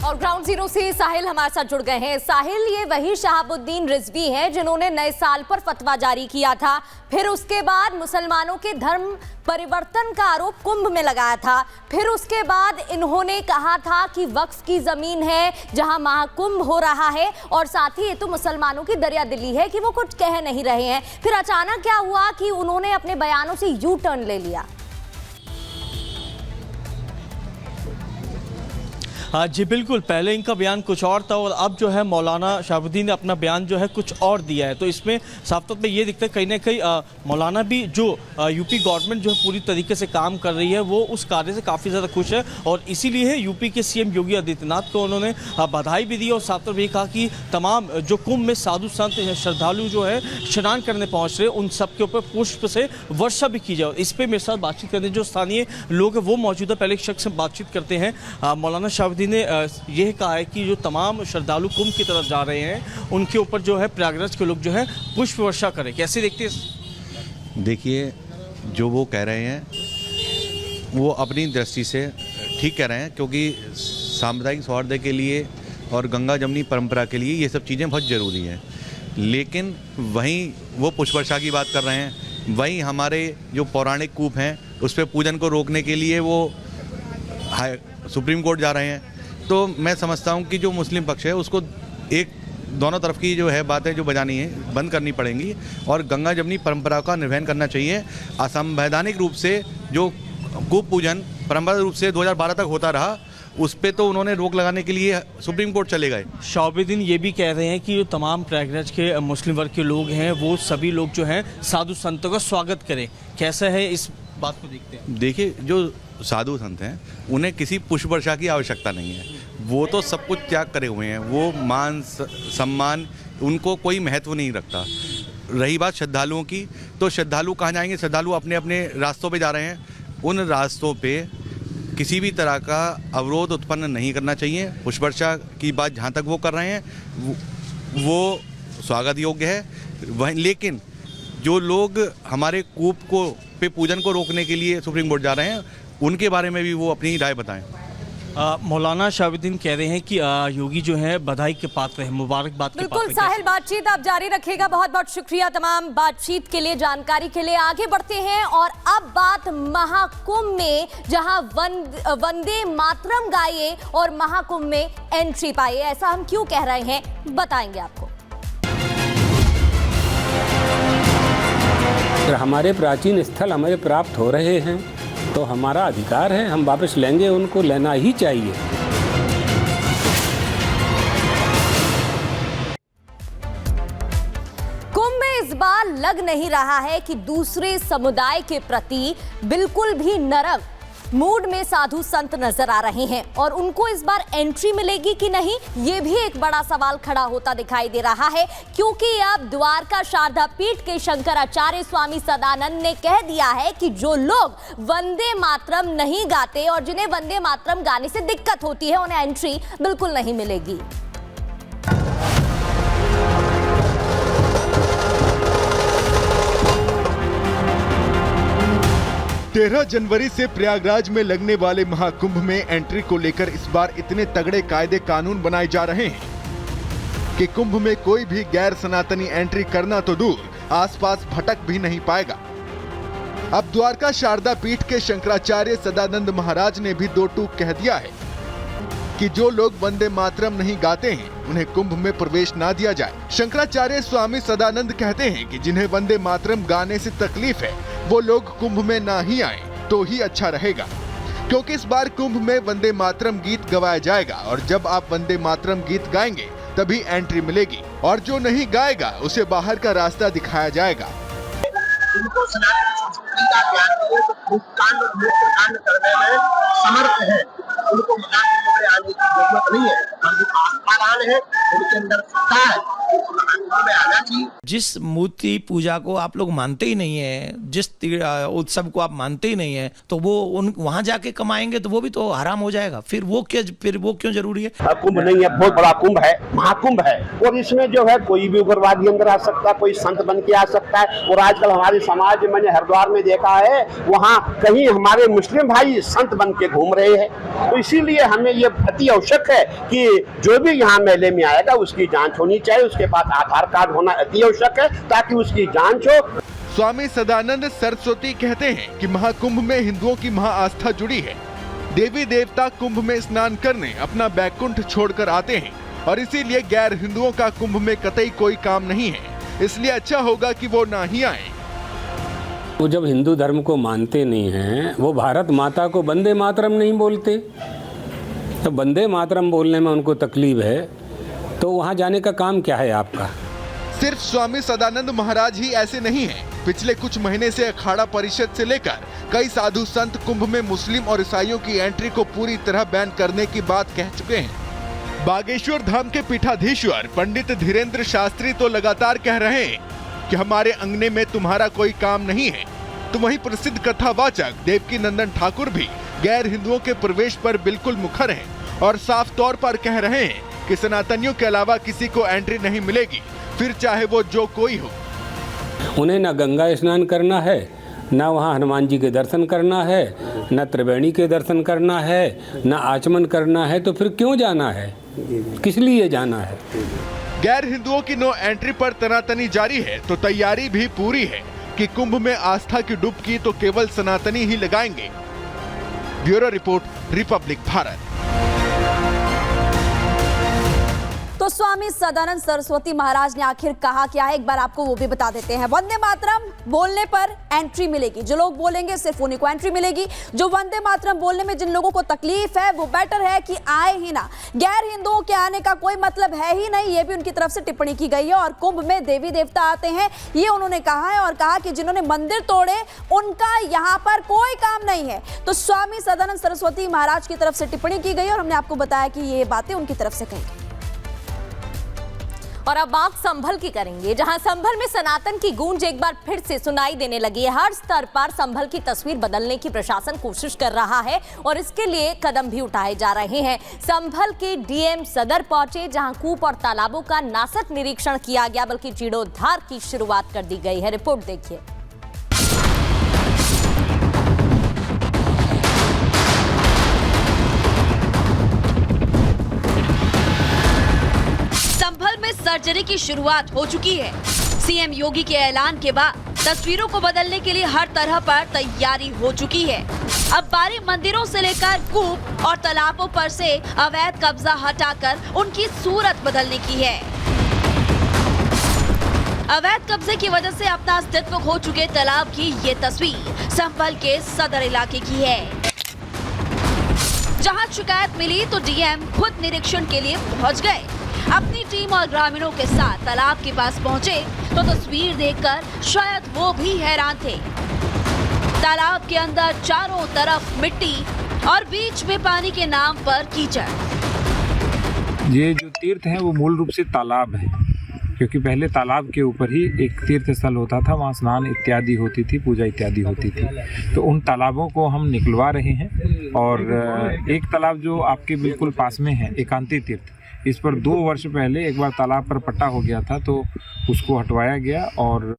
और ground zero से साहिल हमारे साथ जुड़ गए हैं। साहिल, ये वही शहाबुद्दीन रिजवी हैं जिन्होंने नए साल पर फतवा जारी किया था, फिर उसके बाद मुसलमानों के धर्म परिवर्तन का आरोप कुंभ में लगाया था, फिर उसके बाद इन्होंने कहा था कि वक्फ की जमीन है जहां महाकुंभ हो रहा है, और साथ ही ये तो मुसलमानों की दरिया दिली है कि वो कुछ कह नहीं रहे हैं। फिर अचानक क्या हुआ कि उन्होंने अपने बयानों से यू टर्न ले लिया? हाँ जी बिल्कुल, पहले इनका बयान कुछ और था और अब जो है मौलाना शहाबुद्दीन ने अपना बयान जो है कुछ और दिया है। तो इसमें साफ तौर पे ये दिखता है कहीं ना कहीं मौलाना भी जो यूपी गवर्नमेंट जो है पूरी तरीके से काम कर रही है वो उस कार्य से काफ़ी ज़्यादा खुश है, और इसीलिए यूपी के सीएम योगी आदित्यनाथ को उन्होंने बधाई भी दी और साथ तौर ये कहा कि तमाम जो कुंभ में साधु संत श्रद्धालु जो है स्नान करने पहुँच रहे उन सब के ऊपर पुष्प से वर्षा भी की जाए। इस पर मेरे साथ बातचीत करने जो स्थानीय लोग हैं वो मौजूद है, पहले एक शख्स से बातचीत करते हैं। मौलाना शहाबुद्दीन ने यह कहा है कि जो तमाम श्रद्धालु कुंभ की तरफ जा रहे हैं उनके ऊपर जो है प्रयागराज के लोग जो है पुष्प वर्षा करें। कैसे देखते हैं? देखिए, जो वो कह रहे हैं वो अपनी दृष्टि से ठीक कह रहे हैं, क्योंकि सामुदायिक सौहार्द के लिए और गंगा जमनी परंपरा के लिए ये सब चीज़ें बहुत ज़रूरी हैं। लेकिन वहीं वो पुष्प वर्षा की बात कर रहे हैं, वहीं हमारे जो पौराणिक कूप हैं उस पर पूजन को रोकने के लिए वो सुप्रीम कोर्ट जा रहे हैं। तो मैं समझता हूं कि जो मुस्लिम पक्ष है उसको एक दोनों तरफ की जो है बातें जो बजानी है बंद करनी पड़ेंगी और गंगा जमनी परंपरा का निर्वहन करना चाहिए। असंवैधानिक रूप से जो कूप पूजन परंपरागत रूप से 2012 तक होता रहा, उस पे तो उन्होंने रोक लगाने के लिए सुप्रीम कोर्ट चले गए। शहाबुद्दीन ये भी कह रहे हैं कि जो तमाम प्रयागराज के मुस्लिम वर्ग के लोग हैं वो सभी लोग जो हैं साधु संतों का स्वागत करें। कैसा है, इस बात को देखते हैं? देखिए, जो साधु संत हैं उन्हें किसी पुष्प वर्षा की आवश्यकता नहीं है, वो तो सब कुछ त्याग करे हुए हैं, वो मान सम्मान उनको कोई महत्व नहीं रखता। रही बात श्रद्धालुओं की, तो श्रद्धालु कहाँ जाएंगे? श्रद्धालु अपने अपने रास्तों पे जा रहे हैं, उन रास्तों पे किसी भी तरह का अवरोध उत्पन्न नहीं करना चाहिए। पुष्प वर्षा की बात जहाँ तक वो कर रहे हैं वो स्वागत योग्य है। वह लेकिन जो लोग हमारे कूप को पे पूजन को रोकने के लिए सुप्रीम कोर्ट जा रहे हैं उनके बारे में भी वो अपनी राय बताएं। मौलाना शहाबुद्दीन कह रहे हैं कि योगी जो है बधाई के पात्र है, मुबारकबाद के पात्र है। बिल्कुल साहिल, बातचीत आप जारी रखिएगा। बहुत बहुत शुक्रिया तमाम बातचीत के लिए, जानकारी के लिए। आगे बढ़ते हैं और अब बात महाकुंभ में, जहां वंदे मातरम गाइए और महाकुंभ में एंट्री पाइए। ऐसा हम क्यों कह रहे हैं बताएंगे आपको। हमारे प्राचीन स्थल हमें प्राप्त हो रहे हैं तो हमारा अधिकार है, हम वापस लेंगे, उनको लेना ही चाहिए। कुंभ में इस बार लग नहीं रहा है कि दूसरे समुदाय के प्रति बिल्कुल भी नरम मूड में साधु संत नजर आ रहे हैं, और उनको इस बार एंट्री मिलेगी कि नहीं, ये भी एक बड़ा सवाल खड़ा होता दिखाई दे रहा है। क्योंकि अब द्वारका शारदा पीठ के शंकराचार्य स्वामी सदानंद ने कह दिया है कि जो लोग वंदे मातरम नहीं गाते और जिन्हें वंदे मातरम गाने से दिक्कत होती है उन्हें एंट्री बिल्कुल नहीं मिलेगी। 13 जनवरी से प्रयागराज में लगने वाले महाकुंभ में एंट्री को लेकर इस बार इतने तगड़े कायदे कानून बनाए जा रहे हैं कि कुंभ में कोई भी गैर सनातनी एंट्री करना तो दूर, आसपास भटक भी नहीं पाएगा। अब द्वारका शारदा पीठ के शंकराचार्य सदानंद महाराज ने भी दो टूक कह दिया है कि जो लोग वंदे मातरम नहीं गाते हैं उन्हें कुंभ में प्रवेश ना दिया जाए। शंकराचार्य स्वामी सदानंद कहते हैं कि जिन्हें वंदे मातरम गाने से तकलीफ है वो लोग कुंभ में ना ही आए तो ही अच्छा रहेगा, क्योंकि इस बार कुंभ में वंदे मातरम गीत गवाया जाएगा और जब आप वंदे मातरम गीत गाएंगे तभी एंट्री मिलेगी, और जो नहीं गाएगा उसे बाहर का रास्ता दिखाया जाएगा। उनको सनातन संस्कृति का ज्ञान है, तो कांड और मुक्त कांड करने में समर्थ है, उनको मकान में आने की जरूरत नहीं है। और जो आस्थावान है उनके अंदर सत्ता है, अमल में आना चाहिए। जिस मूर्ति पूजा को आप लोग मानते ही नहीं है, जिस उत्सव को आप मानते ही नहीं है, तो वो वहां जाके कमाएंगे तो वो भी तो हराम हो जाएगा। फिर वो क्यों जरूरी है? कुंभ नहीं है, बहुत बड़ा कुंभ है, महाकुंभ है, और इसमें जो है कोई भी उग्रवादी अंदर आ सकता है, कोई संत बन के आ सकता है। और आजकल हमारे समाज में मैंने हरिद्वार में देखा है, वहाँ कहीं हमारे मुस्लिम भाई संत बन के घूम रहे हैं। तो इसीलिए हमें ये अति आवश्यक है कि जो भी यहाँ मेले में आएगा उसकी जांच होनी चाहिए, उसके पास आधार कार्ड होना अति आवश्यक है ताकि उसकी जांच हो। स्वामी सदानंद सरस्वती कहते हैं कि महाकुंभ में हिंदुओं की महाआस्था जुड़ी है। देवी देवता कुंभ में स्नान करने अपना बैकुंठ छोड़कर आते हैं और इसीलिए गैर हिंदुओं का कुंभ में कतई कोई काम नहीं है, इसलिए अच्छा होगा कि वो ना ही आए। वो जब हिंदू धर्म को मानते नहीं हैं, वो भारत माता को वंदे मातरम नहीं बोलते, तो वंदे मातरम बोलने में उनको तकलीफ है, तो वहाँ जाने का काम क्या है आपका? सिर्फ स्वामी सदानंद महाराज ही ऐसे नहीं हैं। पिछले कुछ महीने से अखाड़ा परिषद से लेकर कई साधु संत कुंभ में मुस्लिम और ईसाइयों की एंट्री को पूरी तरह बैन करने की बात कह चुके हैं। बागेश्वर धाम के पीठाधीश्वर पंडित धीरेन्द्र शास्त्री तो लगातार कह रहे हैं कि हमारे अंगने में तुम्हारा कोई काम नहीं है। तो वहीं प्रसिद्ध कथावाचक देवकी नंदन ठाकुर भी गैर हिंदुओं के प्रवेश पर बिल्कुल मुखर हैं और साफ तौर पर कह रहे हैं कि सनातनियों के अलावा किसी को एंट्री नहीं मिलेगी, फिर चाहे वो जो कोई हो। उन्हें न गंगा स्नान करना है, न वहाँ हनुमान जी के दर्शन करना है, न त्रिवेणी के दर्शन करना है, न आचमन करना है, तो फिर क्यों जाना है? किस लिए जाना है? गैर हिंदुओं की नो एंट्री पर तनातनी जारी है तो तैयारी भी पूरी है कि कुंभ में आस्था की डुबकी तो केवल सनातनी ही लगाएंगे। Bureau report, Republic Bharat. तो स्वामी सदानंद सरस्वती महाराज ने आखिर कहा क्या है, एक बार आपको वो भी बता देते हैं। वंदे मातरम बोलने पर एंट्री मिलेगी, जो लोग बोलेंगे सिर्फ उन्हीं को एंट्री मिलेगी। जो वंदे मातरम बोलने में जिन लोगों को तकलीफ है वो बेटर है कि आए ही ना। गैर हिंदुओं के आने का कोई मतलब है ही नहीं, ये भी उनकी तरफ से टिप्पणी की गई है। और कुंभ में देवी देवता आते हैं ये उन्होंने कहा है, और कहा कि जिन्होंने मंदिर तोड़े उनका यहाँ पर कोई काम नहीं है। तो स्वामी सदानंद सरस्वती महाराज की तरफ से टिप्पणी की गई और हमने आपको बताया कि ये बातें उनकी तरफ से कही। और अब बात संभल की करेंगे, जहां संभल में सनातन की गूंज एक बार फिर से सुनाई देने लगी है। हर स्तर पर संभल की तस्वीर बदलने की प्रशासन कोशिश कर रहा है और इसके लिए कदम भी उठाए जा रहे हैं। संभल के डीएम सदर पहुंचे, जहां कूप और तालाबों का नासक निरीक्षण किया गया, बल्कि जीर्णोद्धार की शुरुआत कर दी गई है। रिपोर्ट देखिए। संभल में सर्जरी की शुरुआत हो चुकी है। सीएम योगी के ऐलान के बाद तस्वीरों को बदलने के लिए हर तरह पर तैयारी हो चुकी है। अब बारी मंदिरों से लेकर कूप और तालाबों पर से अवैध कब्जा हटाकर उनकी सूरत बदलने की है। अवैध कब्जे की वजह से अपना अस्तित्व खो चुके तालाब की ये तस्वीर संभल के सदर इलाके की है। जहां शिकायत मिली तो डीएम खुद निरीक्षण के लिए पहुंच गए। अपनी टीम और ग्रामीणों के साथ तालाब के पास पहुंचे तो तस्वीर देखकर शायद वो भी हैरान थे। तालाब के अंदर चारों तरफ मिट्टी और बीच में पानी के नाम पर कीचड़। ये जो तीर्थ है वो मूल रूप से तालाब है, क्योंकि पहले तालाब के ऊपर ही एक तीर्थ स्थल होता था, वहाँ स्नान इत्यादि होती थी, पूजा इत्यादि होती थी। तो उन तालाबों को हम निकलवा रहे हैं। और एक तालाब जो आपके बिल्कुल पास में है, एकांती तीर्थ, इस पर 2 वर्ष पहले एक बार तालाब पर पट्टा हो गया था, तो उसको हटवाया गया और